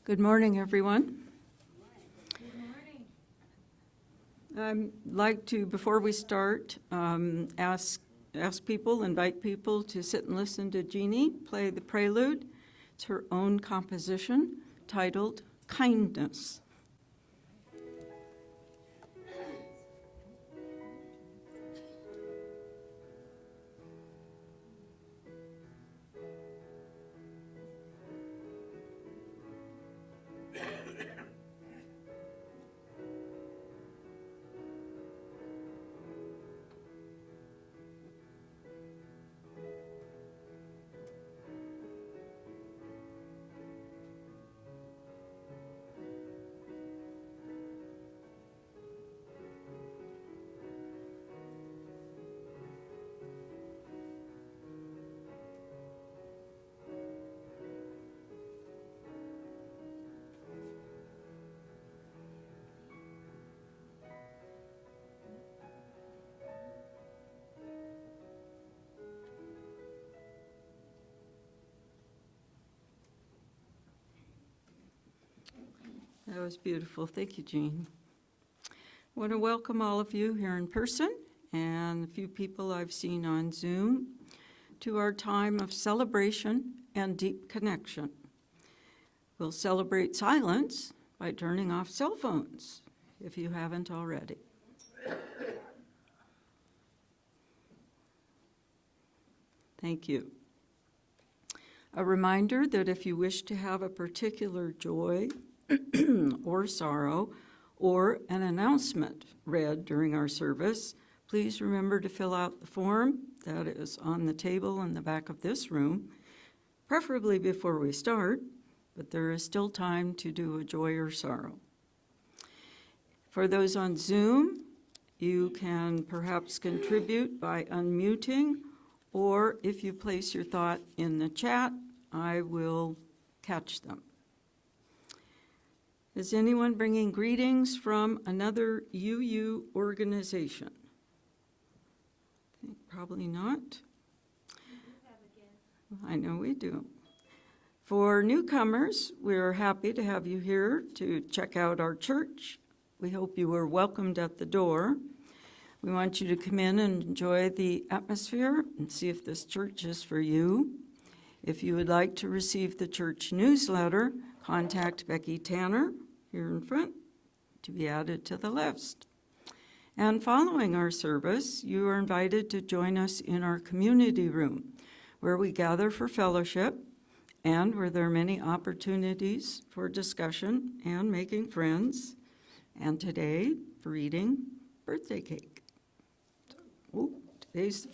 Good morning, everyone. Good morning. I'd like to, before we start, invite people to sit and listen to Jeannie play the prelude. It's her own composition titled Kindness. That was beautiful. Thank you, Jean. I want to welcome all of you here in person and a few people I've seen on Zoom to our time of celebration and deep connection. We'll celebrate silence by turning off cell phones, if you haven't already. Thank you. A reminder that if you wish to have a particular joy or sorrow, or an announcement read during our service, please remember to fill out the form that is on the table in the back of this room, preferably before we start, but there is still time to do a joy or sorrow. For those on Zoom, you can perhaps contribute by unmuting, or if you place your thought in the chat, I will catch them. Is anyone bringing greetings from another UU organization? I think probably not. I know we do. For newcomers, we're happy to have you here to check out our church. We hope you were welcomed at the door. We want you to come in and enjoy the atmosphere and see if this church is for you. If you would like to receive the church newsletter, contact Becky Tanner here in front to be added to the list. And following our service, you are invited to join us in our community room, where we gather for fellowship and where there are many opportunities for discussion and making friends, and today for eating birthday cake. Today's the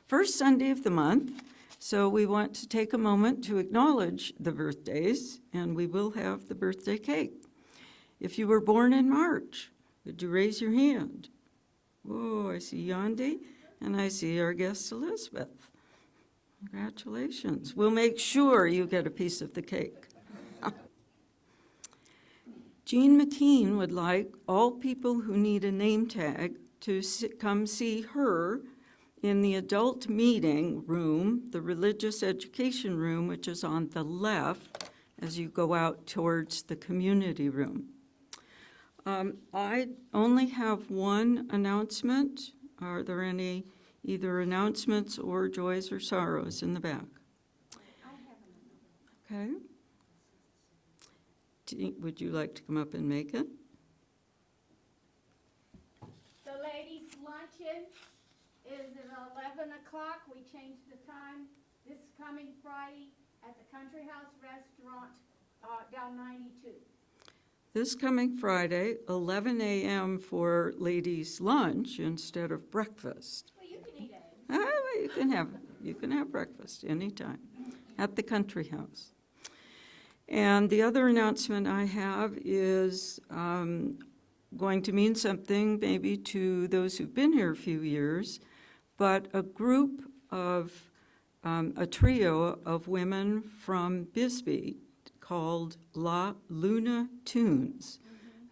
first Sunday of the month, so we want to take a moment to acknowledge the birthdays, and we will have the birthday cake. If you were born in March, would you raise your hand? Oh, I see Yandi, and I see our guest Elizabeth. Congratulations. We'll make sure you get a piece of the cake. Jean McKean would like all people who need a name tag to come see her in the adult meeting room, the religious education room, which is on the left as you go out towards the community room. I only have one announcement. Are there any either announcements or joys or sorrows in the back? Okay. Would you like to come up and make it? The ladies' luncheon is at 11 o'clock. We changed the time this coming Friday at the Country House Restaurant down 92. This coming Friday, 11 a.m. for ladies' lunch instead of breakfast. Well, you can eat eggs. Well, you can have breakfast anytime at the Country House. And the other announcement I have is going to mean something maybe to those who've been here a few years, but a group of, a trio of women from Bisbee called La Luna Tunes,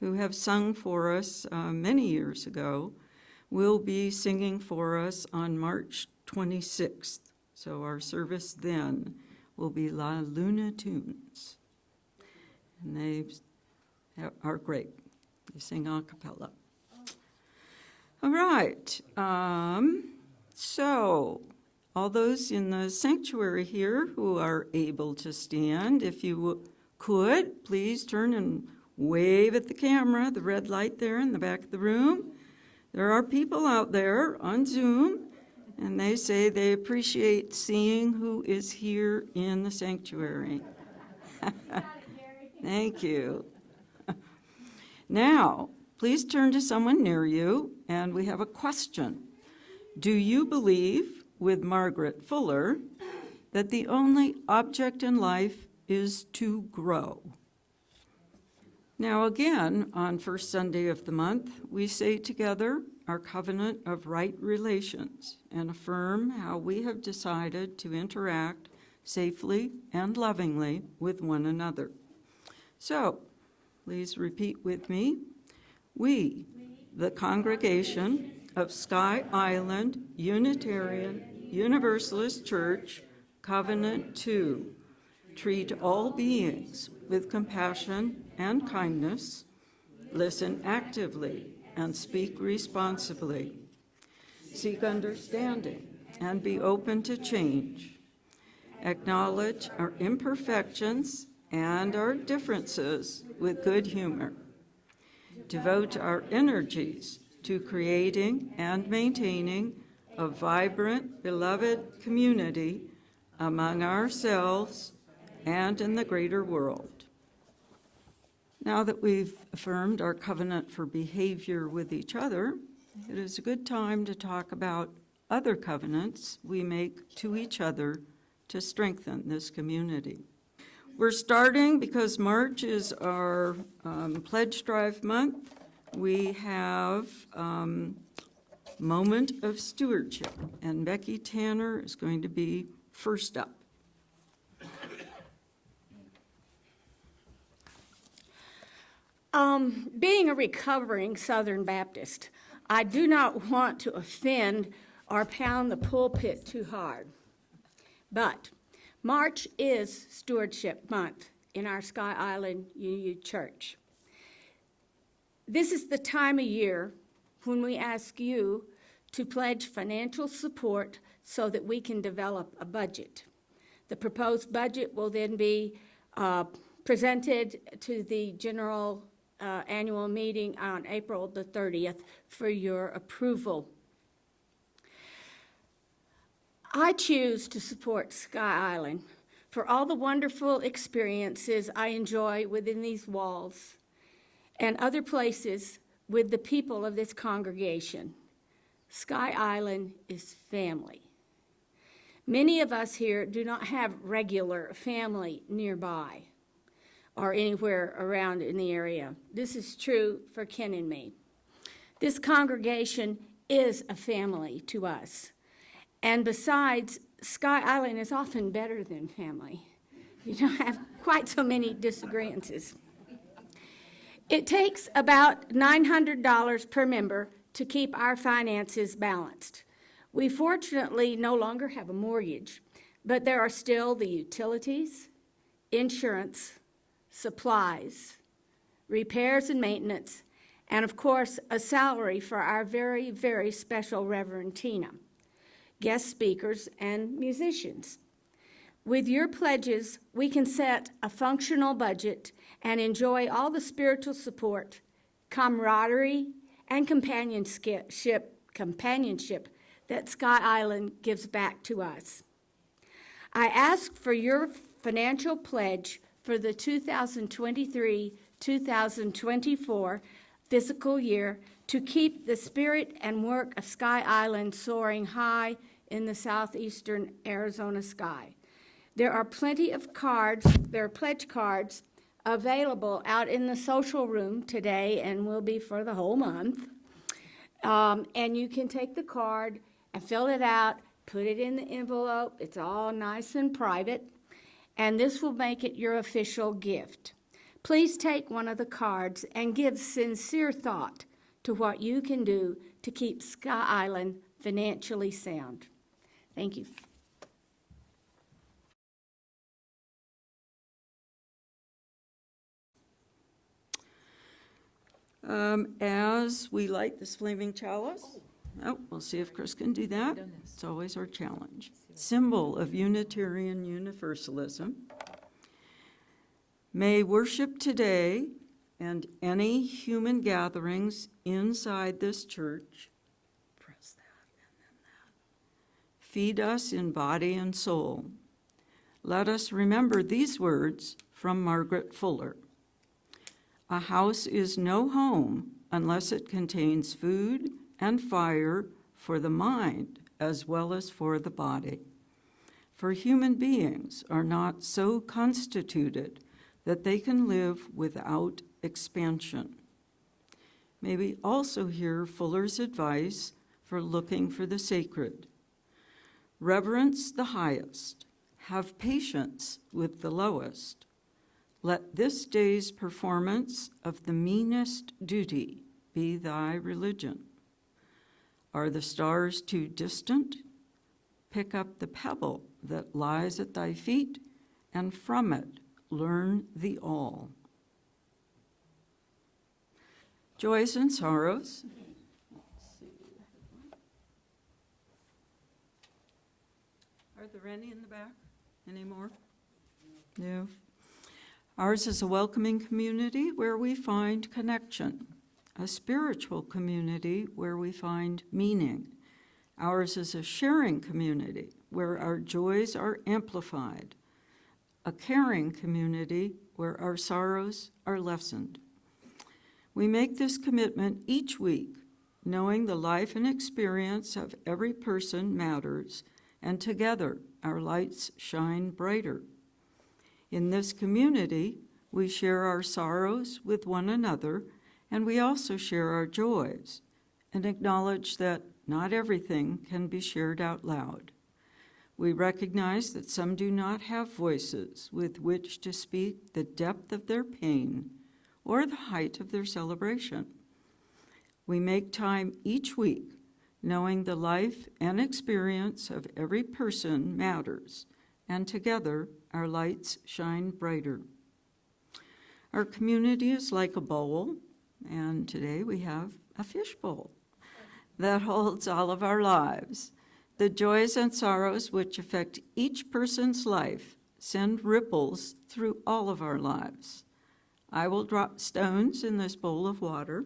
who have sung for us many years ago, will be singing for us on March 26th. So our service then will be La Luna Tunes. and they are great. They sing a cappella. All right. So, all those in the sanctuary here who are able to stand, if you could, please turn and wave at the camera, the red light there in the back of the room. There are people out there on Zoom, and they say they appreciate seeing who is here in the sanctuary. Thank you. Now, please turn to someone near you, and we have a question. Do you believe, with Margaret Fuller, that the only object in life is to grow? Now again, on first Sunday of the month, we say together our covenant of right relations and affirm how we have decided to interact safely and lovingly with one another. So, please repeat with me. We, the congregation of Sky Island Unitarian Universalist Church, Covenant 2, treat all beings with compassion and kindness, listen actively and speak responsibly, seek understanding and be open to change, acknowledge our imperfections and our differences with good humor, devote our energies to creating and maintaining a vibrant, beloved community among ourselves and in the greater world. Now that we've affirmed our covenant for behavior with each other, it is a good time to talk about other covenants we make to each other to strengthen this community. We're starting, because March is our pledge drive month, we have Moment of Stewardship, and Becky Tanner is going to be first up. Being a recovering Southern Baptist, I do not want to offend or pound the pulpit too hard. But March is Stewardship Month in our Sky Island UU Church. This is the time of year when we ask you to pledge financial support so that we can develop a budget. The proposed budget will then be presented to the general annual meeting on April the 30th for your approval. I choose to support Sky Island for all the wonderful experiences I enjoy within these walls and other places with the people of this congregation. Sky Island is family. Many of us here do not have regular family nearby or anywhere around in the area. This is true for Ken and me. This congregation is a family to us. And besides, Sky Island is often better than family. You don't have quite so many disagreements. It takes about $900 per member to keep our finances balanced. We fortunately no longer have a mortgage, but there are still the utilities, insurance, supplies, repairs and maintenance, and of course, a salary for our very, very special Reverend Tina, guest speakers, and musicians. With your pledges, we can set a functional budget and enjoy all the spiritual support, camaraderie, and companionship that Sky Island gives back to us. I ask for your financial pledge for the 2023-2024 fiscal year to keep the spirit and work of Sky Island soaring high in the southeastern Arizona sky. There are plenty of cards, there are pledge cards available out in the social room today and will be for the whole month. And you can take the card and fill it out, put it in the envelope. It's all nice and private. And this will make it your official gift. Please take one of the cards and give sincere thought to what you can do to keep Sky Island financially sound. Thank you. As we light this flaming chalice, we'll see if Chris can do that. It's always our challenge. Symbol of Unitarian Universalism. May worship today and any human gatherings inside this church, press that and then that, feed us in body and soul. Let us remember these words from Margaret Fuller. A house is no home unless it contains food and fire for the mind as well as for the body. For human beings are not so constituted that they can live without expansion. May we also hear Fuller's advice for looking for the sacred. Reverence the highest, have patience with the lowest. Let this day's performance of the meanest duty be thy religion. Are the stars too distant? Pick up the pebble that lies at thy feet, and from it learn the all. Joys and sorrows. Are there any in the back? Any more? No. Ours is a welcoming community where we find connection, a spiritual community where we find meaning. Ours is a sharing community where our joys are amplified, a caring community where our sorrows are lessened. We make this commitment each week, knowing the life and experience of every person matters, and together our lights shine brighter. In this community, we share our sorrows with one another, and we also share our joys, and acknowledge that not everything can be shared out loud. We recognize that some do not have voices with which to speak the depth of their pain or the height of their celebration. We make time each week, knowing the life and experience of every person matters, and together our lights shine brighter. Our community is like a bowl, and today we have a fish bowl that holds all of our lives. The joys and sorrows which affect each person's life send ripples through all of our lives. I will drop stones in this bowl of water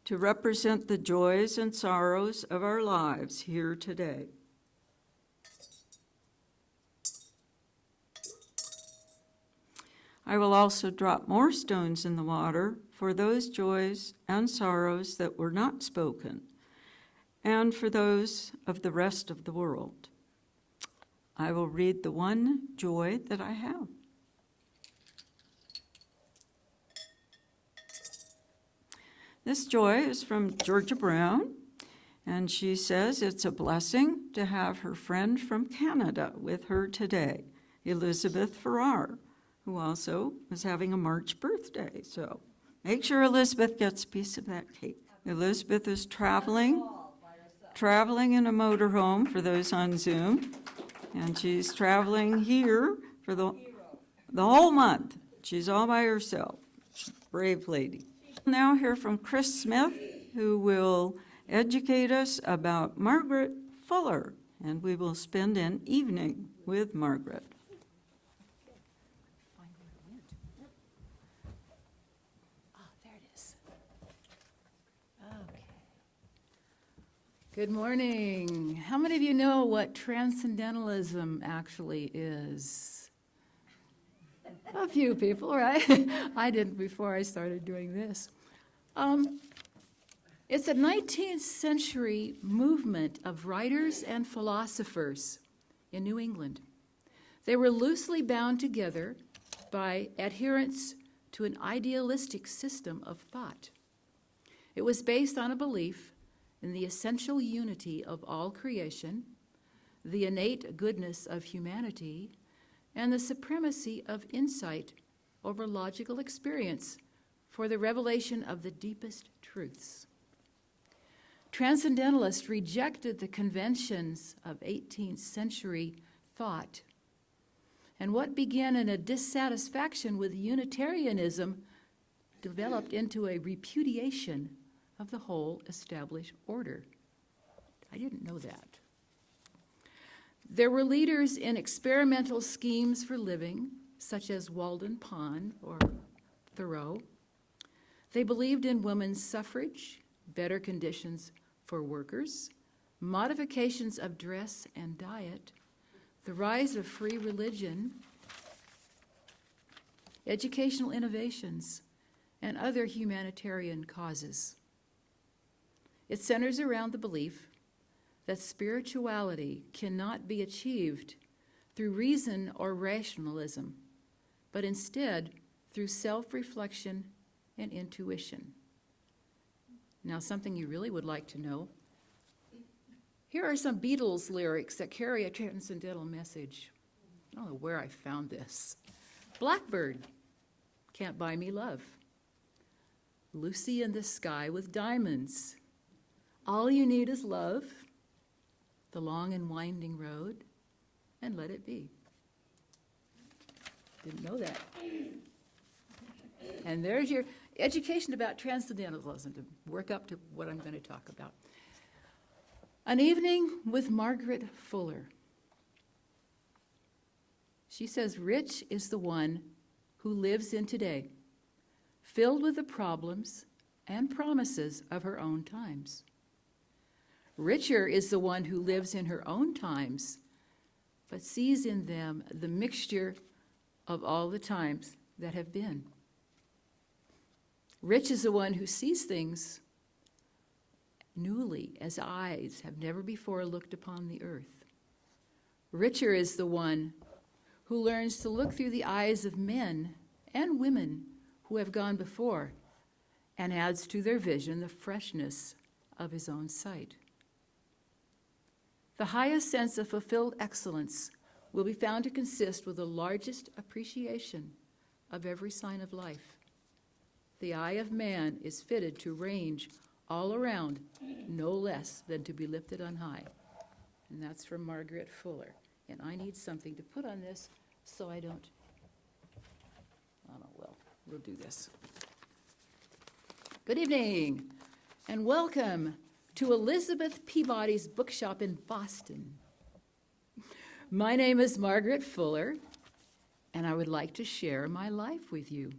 to represent the joys and sorrows of our lives here today. I will also drop more stones in the water for those joys and sorrows that were not spoken, and for those of the rest of the world. I will read the one joy that I have. This joy is from Georgia Brown, and she says it's a blessing to have her friend from Canada with her today, Elizabeth Farrar, who also is having a March birthday. So make sure Elizabeth gets a piece of that cake. Elizabeth is traveling in a motorhome for those on Zoom, and she's traveling here for the whole month. She's all by herself. Brave lady. Now hear from Chris Smith, who will educate us about Margaret Fuller, and we will spend an evening with Margaret. Good morning. How many of you know what Transcendentalism actually is? A few people, right? I didn't before I started doing this. It's a 19th century movement of writers and philosophers in New England. They were loosely bound together by adherence to an idealistic system of thought. It was based on a belief in the essential unity of all creation, the innate goodness of humanity, and the supremacy of insight over logical experience for the revelation of the deepest truths. Transcendentalists rejected the conventions of 18th century thought, and what began in a dissatisfaction with Unitarianism developed into a repudiation of the whole established order. I didn't know that. There were leaders in experimental schemes for living, such as Walden Pond or Thoreau. They believed in women's suffrage, better conditions for workers, modifications of dress and diet, the rise of free religion, educational innovations, and other humanitarian causes. It centers around the belief that spirituality cannot be achieved through reason or rationalism, but instead through self-reflection and intuition. Now, something you really would like to know. Here are some Beatles lyrics that carry a transcendental message. I don't know where I found this. Blackbird, can't buy me love. Lucy in the sky with diamonds. All you need is love, the long and winding road, and let it be. Didn't know that. And there's your education about transcendentalism to work up to what I'm going to talk about. An evening with Margaret Fuller. She says, rich is the one who lives in today, filled with the problems and promises of her own times. Richer is the one who lives in her own times, but sees in them the mixture of all the times that have been. Rich is the one who sees things newly, as eyes have never before looked upon the earth. Richer is the one who learns to look through the eyes of men and women who have gone before, and adds to their vision the freshness of his own sight. The highest sense of fulfilled excellence will be found to consist with the largest appreciation of every sign of life. The eye of man is fitted to range all around, no less than to be lifted on high. And that's from Margaret Fuller. And I need something to put on this so I don't, well, we'll do this. Good evening, and welcome to Elizabeth Peabody's bookshop in Boston. My name is Margaret Fuller, and I would like to share my life with you.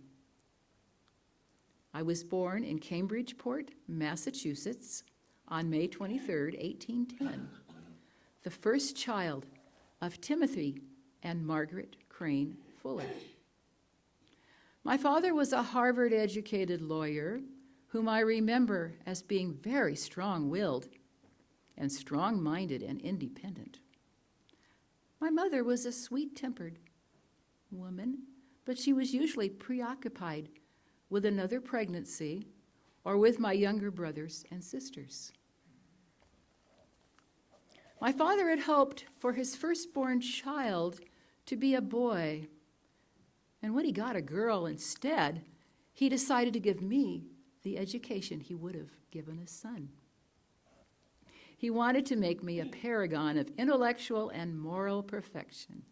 I was born in Cambridgeport, Massachusetts, on May 23rd, 1810, the first child of Timothy and Margaret Crane Fuller. My father was a Harvard-educated lawyer whom I remember as being very strong-willed and strong-minded and independent. My mother was a sweet-tempered woman, but she was usually preoccupied with another pregnancy or with my younger brothers and sisters. My father had hoped for his firstborn child to be a boy, and when he got a girl instead, he decided to give me the education he would have given his son. He wanted to make me a paragon of intellectual and moral perfection,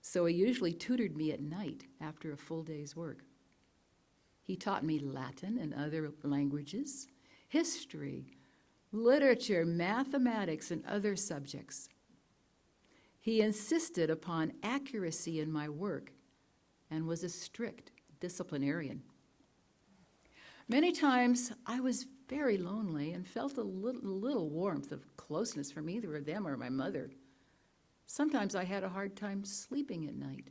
so he usually tutored me at night after a full day's work. He taught me Latin and other languages, history, literature, mathematics, and other subjects. He insisted upon accuracy in my work and was a strict disciplinarian. Many times I was very lonely and felt a little warmth of closeness from either of them or my mother. Sometimes I had a hard time sleeping at night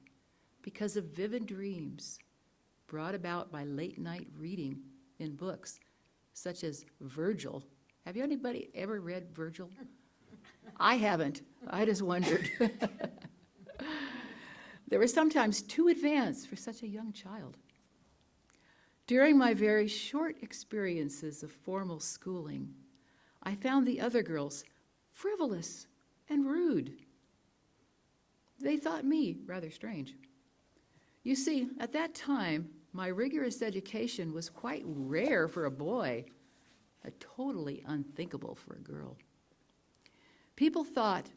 because of vivid dreams brought about by late night reading in books such as Virgil. Have you anybody ever read Virgil? I haven't. I just wondered. They were sometimes too advanced for such a young child. During my very short experiences of formal schooling, I found the other girls frivolous and rude. They thought me rather strange. You see, at that time, my rigorous education was quite rare for a boy, totally unthinkable for a girl. People thought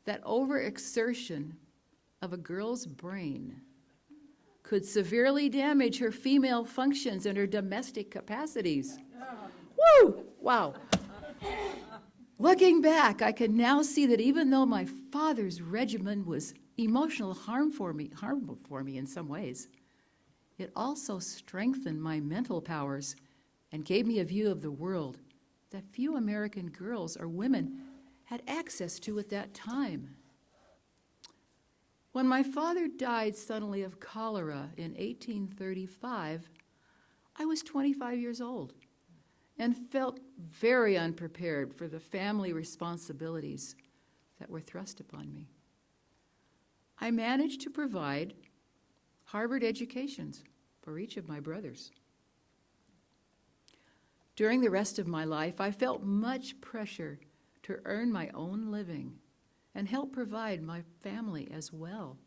that overexertion of a girl's brain could severely damage her female functions and her domestic capacities. Woo! Wow. Looking back, I can now see that even though my father's regimen was emotional harmful for me in some ways, it also strengthened my mental powers and gave me a view of the world that few American girls or women had access to at that time. When my father died suddenly of cholera in 1835, I was 25 years old and felt very unprepared for the family responsibilities that were thrust upon me. I managed to provide Harvard educations for each of my brothers. During the rest of my life, I felt much pressure to earn my own living and help provide my family as well.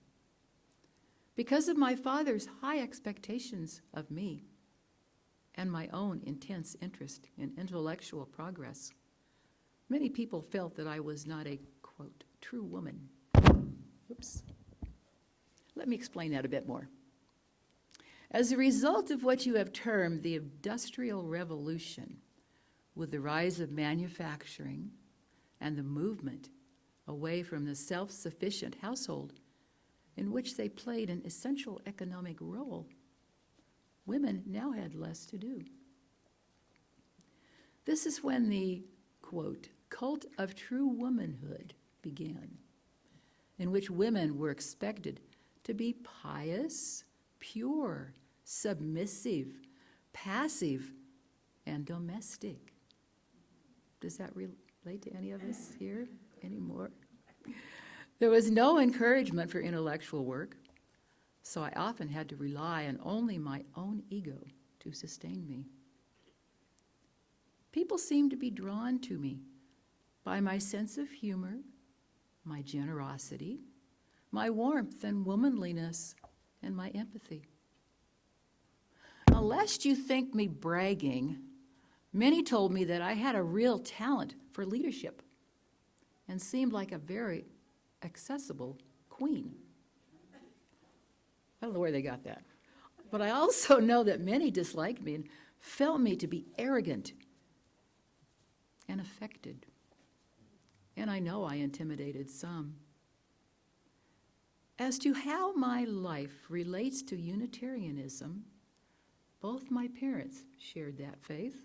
Because of my father's high expectations of me and my own intense interest in intellectual progress, many people felt that I was not a, quote, true woman. Oops. Let me explain that a bit more. As a result of what you have termed the Industrial Revolution, with the rise of manufacturing and the movement away from the self-sufficient household in which they played an essential economic role, women now had less to do. This is when the, quote, cult of true womanhood began, in which women were expected to be pious, pure, submissive, passive, and domestic. Does that relate to any of us here anymore? There was no encouragement for intellectual work, so I often had to rely on only my own ego to sustain me. People seemed to be drawn to me by my sense of humor, my generosity, my warmth and womanliness, and my empathy. Now, lest you think me bragging, many told me that I had a real talent for leadership and seemed like a very accessible queen. I don't know where they got that. But I also know that many disliked me and felt me to be arrogant and affected. And I know I intimidated some. As to how my life relates to Unitarianism, both my parents shared that faith.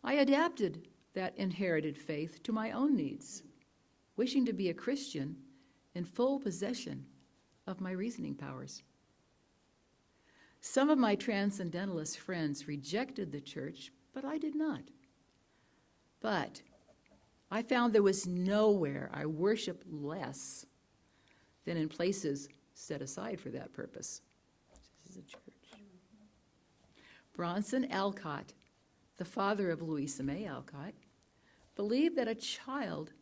I adapted that inherited faith to my own needs, wishing to be a Christian in full possession of my reasoning powers. Some of my Transcendentalist friends rejected the church, but I did not. But I found there was nowhere I worshiped less than in places set aside for that purpose. This is a church. Bronson Alcott, the father of Louisa May Alcott, believed that a child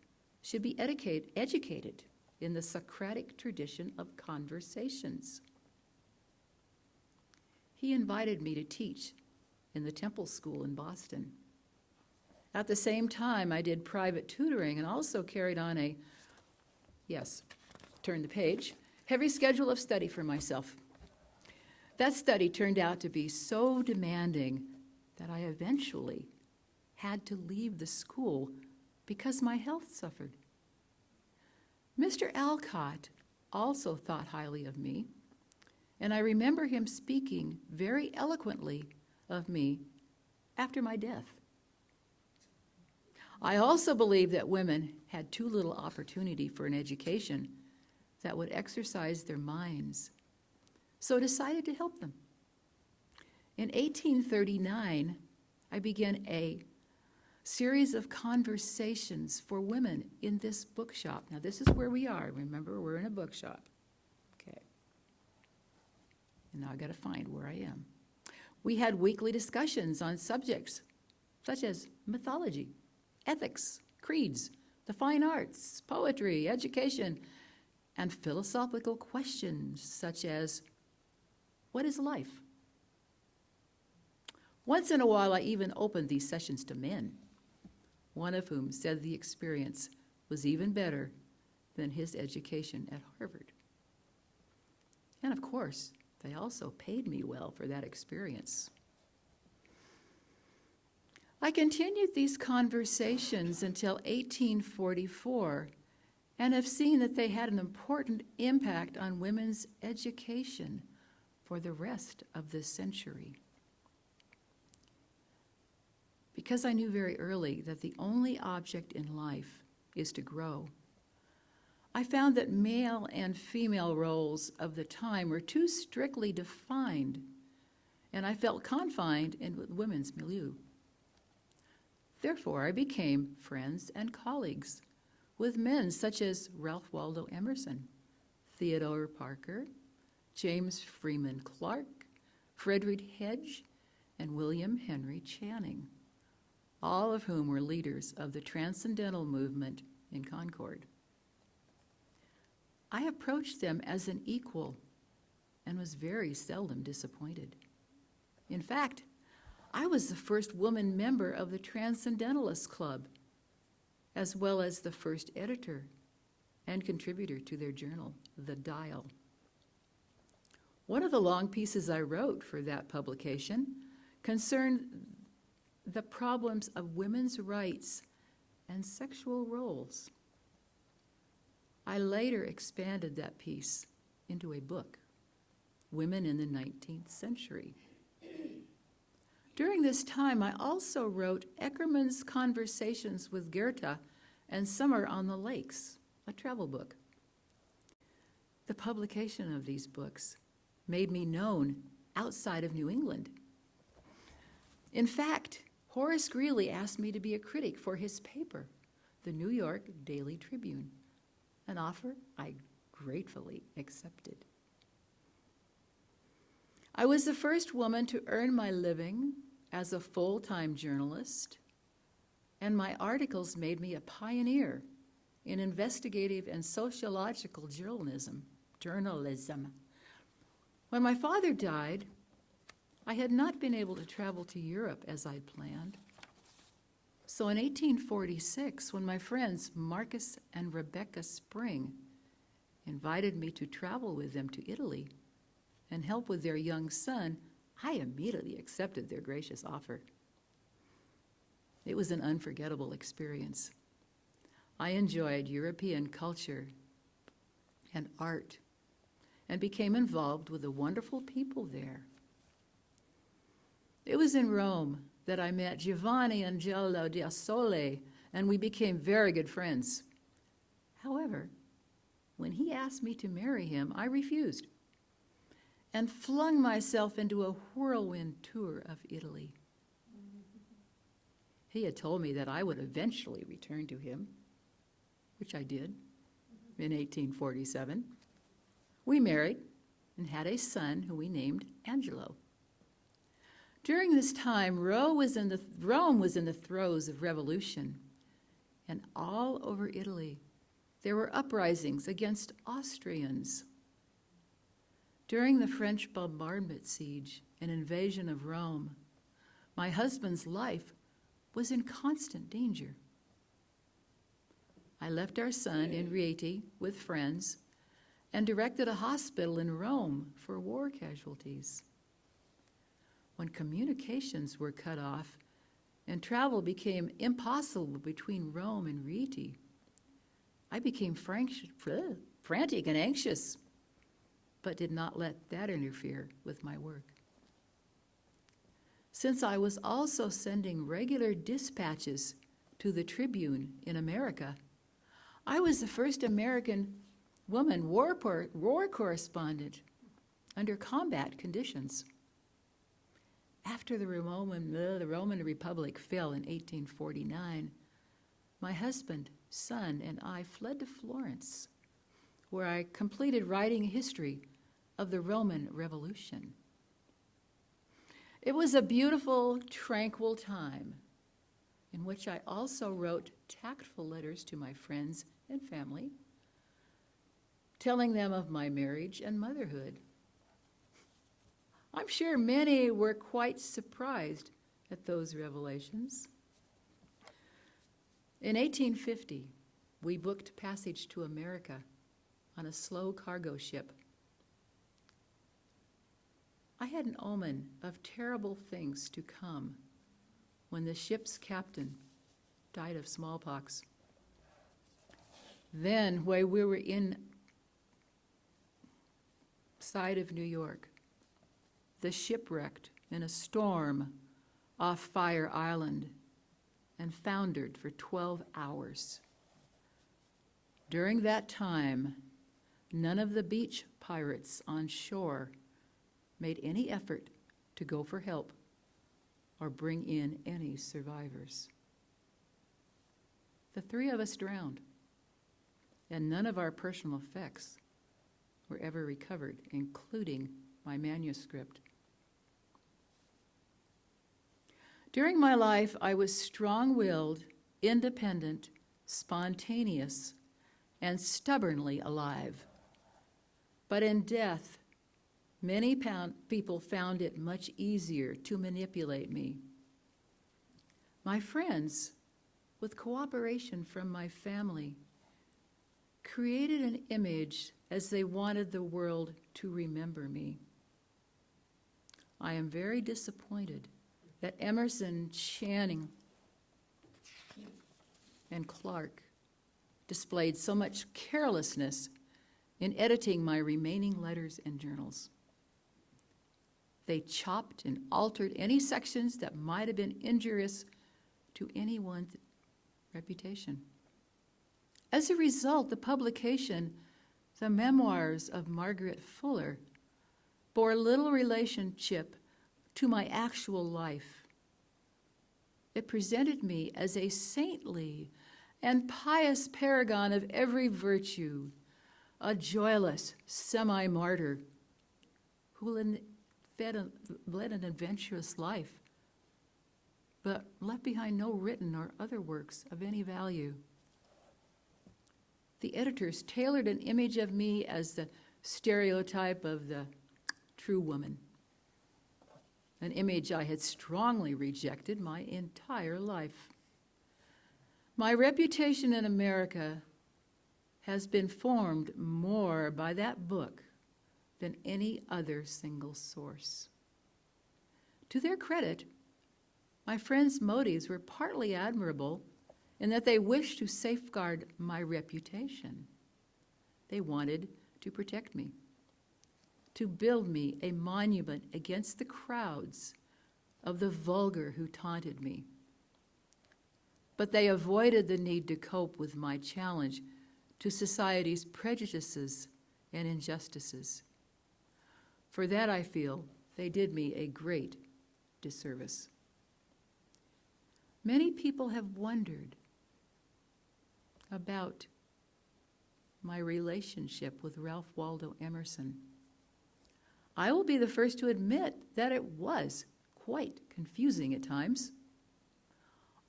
should be educated in the Socratic tradition of conversations. He invited me to teach in the Temple School in Boston. At the same time, I did private tutoring and also carried on a, yes, turn the page, heavy schedule of study for myself. That study turned out to be so demanding that I eventually had to leave the school because my health suffered. Mr. Alcott also thought highly of me, and I remember him speaking very eloquently of me after my death. I also believe that women had too little opportunity for an education that would exercise their minds, so decided to help them. In 1839, I began a series of conversations for women in this bookshop. Now, this is where we are. Remember, we're in a bookshop. Okay. And now I've got to find where I am. We had weekly discussions on subjects such as mythology, ethics, creeds, the fine arts, poetry, education, and philosophical questions such as, what is life? Once in a while, I even opened these sessions to men, one of whom said the experience was even better than his education at Harvard. And of course, they also paid me well for that experience. I continued these conversations until 1844 and have seen that they had an important impact on women's education for the rest of this century. Because I knew very early that the only object in life is to grow, I found that male and female roles of the time were too strictly defined, and I felt confined in women's milieu. Therefore, I became friends and colleagues with men such as Ralph Waldo Emerson, Theodore Parker, James Freeman Clark, Frederick Hedge, and William Henry Channing, all of whom were leaders of the Transcendental movement in Concord. I approached them as an equal and was very seldom disappointed. In fact, I was the first woman member of the Transcendentalists Club, as well as the first editor and contributor to their journal, The Dial. One of the long pieces I wrote for that publication concerned the problems of women's rights and sexual roles. I later expanded that piece into a book, Women in the 19th Century. During this time, I also wrote Eckermann's Conversations with Goethe and Summer on the Lakes, a travel book. The publication of these books made me known outside of New England. In fact, Horace Greeley asked me to be a critic for his paper, the New York Daily Tribune, an offer I gratefully accepted. I was the first woman to earn my living as a full-time journalist, and my articles made me a pioneer in investigative and sociological journalism. When my father died, I had not been able to travel to Europe as I'd planned. So in 1846, when my friends Marcus and Rebecca Spring invited me to travel with them to Italy and help with their young son, I immediately accepted their gracious offer. It was an unforgettable experience. I enjoyed European culture and art and became involved with the wonderful people there. It was in Rome that I met Giovanni Angelo di Assole, and we became very good friends. However, when he asked me to marry him, I refused and flung myself into a whirlwind tour of Italy. He had told me that I would eventually return to him, which I did in 1847. We married and had a son who we named Angelo. During this time, Rome was in the throes of revolution, and all over Italy there were uprisings against Austrians. During the French bombardment siege and invasion of Rome, my husband's life was in constant danger. I left our son in Rieti with friends and directed a hospital in Rome for war casualties. When communications were cut off and travel became impossible between Rome and Rieti, I became frantic and anxious, but did not let that interfere with my work. Since I was also sending regular dispatches to the Tribune in America, I was the first American woman war correspondent under combat conditions. After the Roman Republic fell in 1849, my husband, son, and I fled to Florence, where I completed writing a history of the Roman Revolution. It was a beautiful, tranquil time in which I also wrote tactful letters to my friends and family, telling them of my marriage and motherhood. I'm sure many were quite surprised at those revelations. In 1850, we booked passage to America on a slow cargo ship. I had an omen of terrible things to come when the ship's captain died of smallpox. Then, while we were inside of New York, the ship wrecked in a storm off Fire Island and foundered for 12 hours. During that time, none of the beach pirates on shore made any effort to go for help or bring in any survivors. The three of us drowned, and none of our personal effects were ever recovered, including my manuscript. During my life, I was strong-willed, independent, spontaneous, and stubbornly alive. But in death, many people found it much easier to manipulate me. My friends, with cooperation from my family, created an image as they wanted the world to remember me. I am very disappointed that Emerson, Channing, and Clark displayed so much carelessness in editing my remaining letters and journals. They chopped and altered any sections that might have been injurious to anyone's reputation. As a result, the publication, The Memoirs of Margaret Fuller, bore little relationship to my actual life. It presented me as a saintly and pious paragon of every virtue, a joyless semi-martyr who led an adventurous life, but left behind no written or other works of any value. The editors tailored an image of me as the stereotype of the true woman, an image I had strongly rejected my entire life. My reputation in America has been formed more by that book than any other single source. To their credit, my friends' motives were partly admirable in that they wished to safeguard my reputation. They wanted to protect me, to build me a monument against the crowds of the vulgar who taunted me. But they avoided the need to cope with my challenge to society's prejudices and injustices. For that, I feel, they did me a great disservice. Many people have wondered about my relationship with Ralph Waldo Emerson. I will be the first to admit that it was quite confusing at times.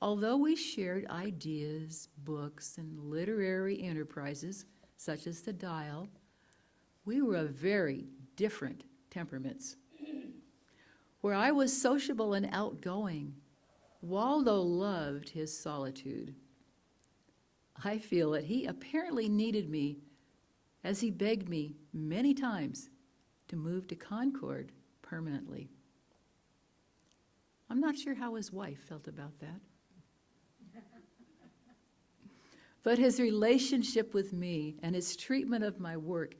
Although we shared ideas, books, and literary enterprises, such as the Dial, we were of very different temperaments. Where I was sociable and outgoing, Waldo loved his solitude. I feel that he apparently needed me, as he begged me many times to move to Concord permanently. I'm not sure how his wife felt about that. But his relationship with me and his treatment of my work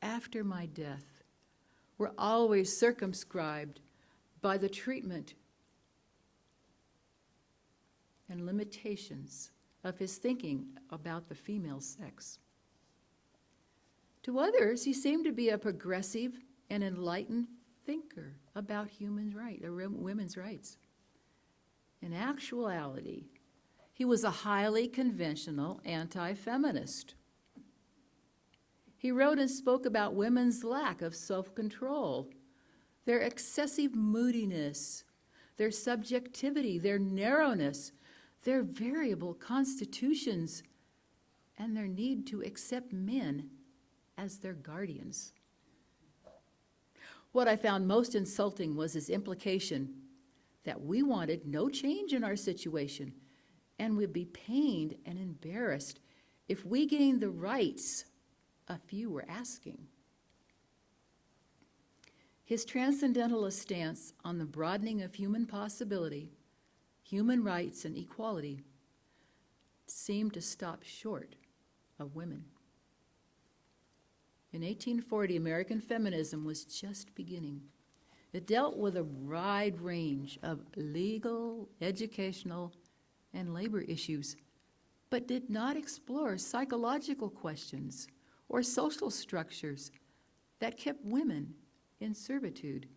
after my death were always circumscribed by the treatment and limitations of his thinking about the female sex. To others, he seemed to be a progressive and enlightened thinker about women's rights. In actuality, he was a highly conventional anti-feminist. He wrote and spoke about women's lack of self-control, their excessive moodiness, their subjectivity, their narrowness, their variable constitutions, and their need to accept men as their guardians. What I found most insulting was his implication that we wanted no change in our situation and would be pained and embarrassed if we gained the rights a few were asking. His transcendentalist stance on the broadening of human possibility, human rights, and equality seemed to stop short of women. In 1840, American feminism was just beginning. It dealt with a wide range of legal, educational, and labor issues, but did not explore psychological questions or social structures that kept women in servitude.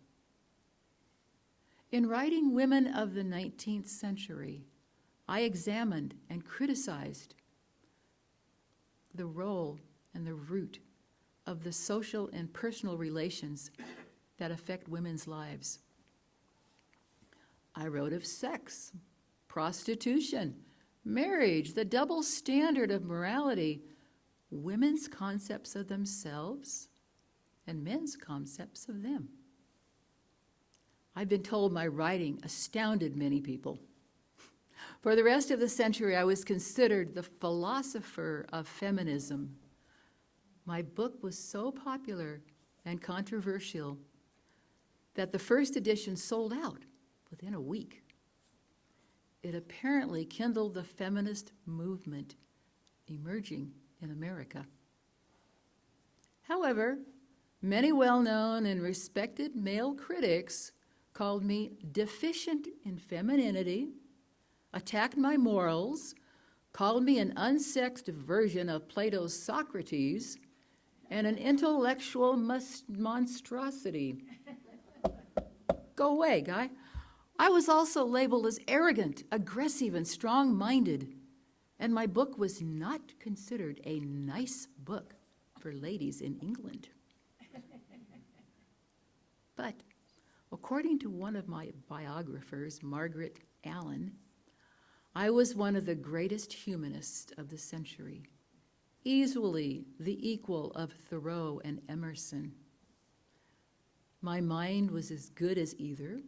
In writing Women of the 19th Century, I examined and criticized the role and the root of the social and personal relations that affect women's lives. I wrote of sex, prostitution, marriage, the double standard of morality, women's concepts of themselves, and men's concepts of them. I've been told my writing astounded many people. For the rest of the century, I was considered the philosopher of feminism. My book was so popular and controversial that the first edition sold out within a week. It apparently kindled the feminist movement emerging in America. However, many well-known and respected male critics called me deficient in femininity, attacked my morals, called me an unsexed version of Plato's Socrates, and an intellectual monstrosity. Go away, guy. I was also labeled as arrogant, aggressive, and strong-minded, and my book was not considered a nice book for ladies in England. But according to one of my biographers, Margaret, I was one of the greatest humanists of the century, easily the equal of Thoreau and Emerson. My mind was as good as either.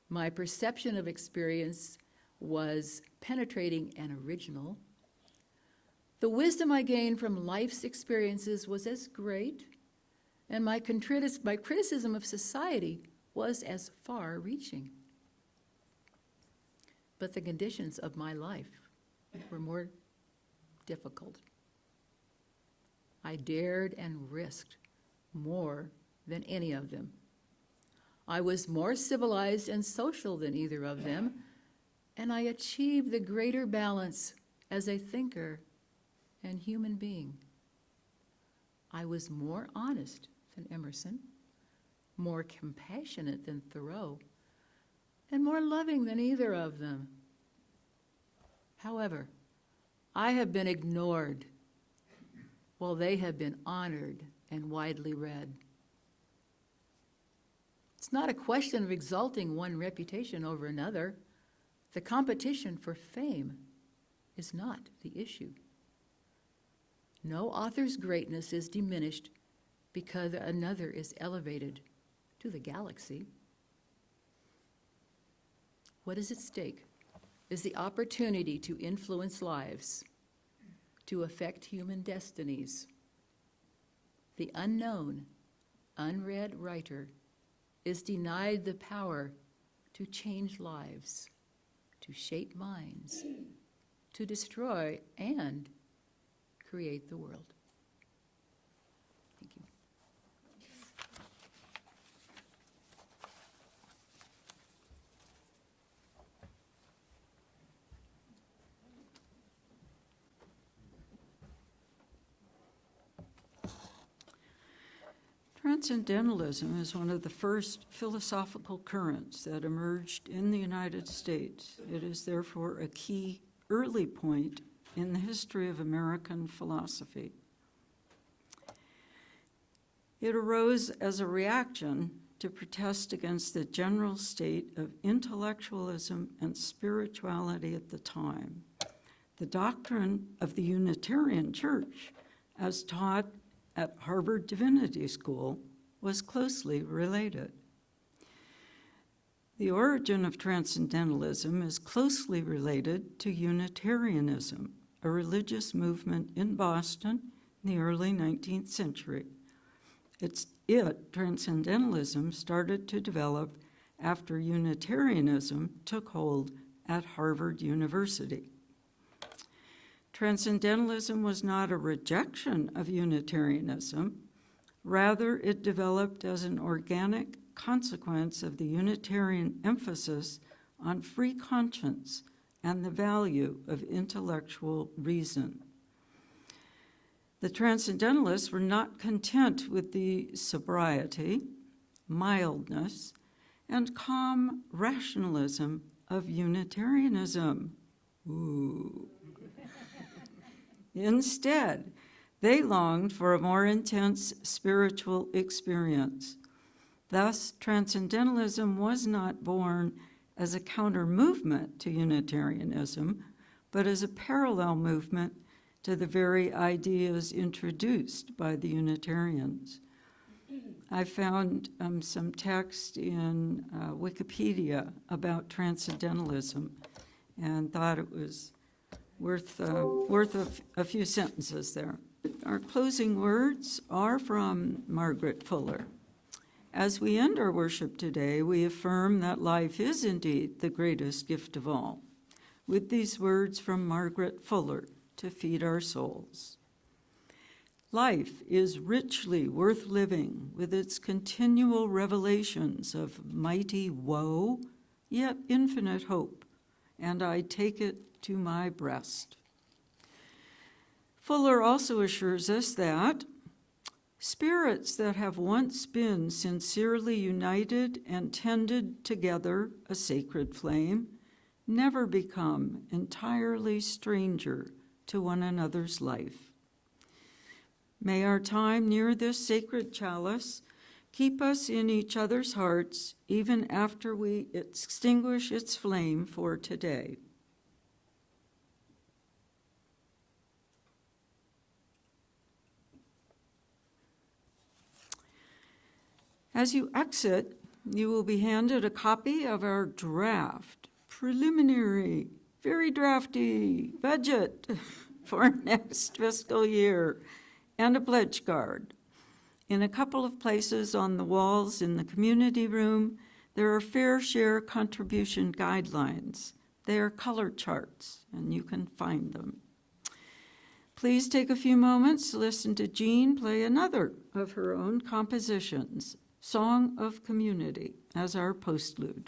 My perception of experience was penetrating and original. The wisdom I gained from life's experiences was as great, and my criticism of society was as far-reaching. But the conditions of my life were more difficult. I dared and risked more than any of them. I was more civilized and social than either of them, and I achieved the greater balance as a thinker and human being. I was more honest than Emerson, more compassionate than Thoreau, and more loving than either of them. However, I have been ignored while they have been honored and widely read. It's not a question of exalting one reputation over another. The competition for fame is not the issue. No author's greatness is diminished because another is elevated to the galaxy. What is at stake is the opportunity to influence lives, to affect human destinies. The unknown, unread writer is denied the power to change lives, to shape minds, to destroy and create the world. Thank you. Transcendentalism is one of the first philosophical currents that emerged in the United States. It is therefore a key early point in the history of American philosophy. It arose as a reaction to protest against the general state of intellectualism and spirituality at the time. The doctrine of the Unitarian Church, as taught at Harvard Divinity School, was closely related. The origin of Transcendentalism is closely related to Unitarianism, a religious movement in Boston in the early 19th century. Transcendentalism, started to develop after Unitarianism took hold at Harvard University. Transcendentalism was not a rejection of Unitarianism. Rather, it developed as an organic consequence of the Unitarian emphasis on free conscience and the value of intellectual reason. The Transcendentalists were not content with the sobriety, mildness, and calm rationalism of Unitarianism. Ooh. Instead, they longed for a more intense spiritual experience. Thus, Transcendentalism was not born as a counter-movement to Unitarianism, but as a parallel movement to the very ideas introduced by the Unitarians. I found some text in Wikipedia about Transcendentalism and thought it was worth a few sentences there. Our closing words are from Margaret Fuller. As we end our worship today, we affirm that life is indeed the greatest gift of all. With these words from Margaret Fuller to feed our souls. Life is richly worth living with its continual revelations of mighty woe, yet infinite hope, and I take it to my breast. Fuller also assures us that spirits that have once been sincerely united and tended together a sacred flame never become entirely stranger to one another's life. May our time near this sacred chalice keep us in each other's hearts even after we extinguish its flame for today. As you exit, you will be handed a copy of our draft, preliminary, very drafty budget for next fiscal year, and a pledge card. In a couple of places on the walls in the community room, there are fair share contribution guidelines. They are color charts, and you can find them. Please take a few moments to listen to Jean play another of her own compositions, Song of Community, as our postlude.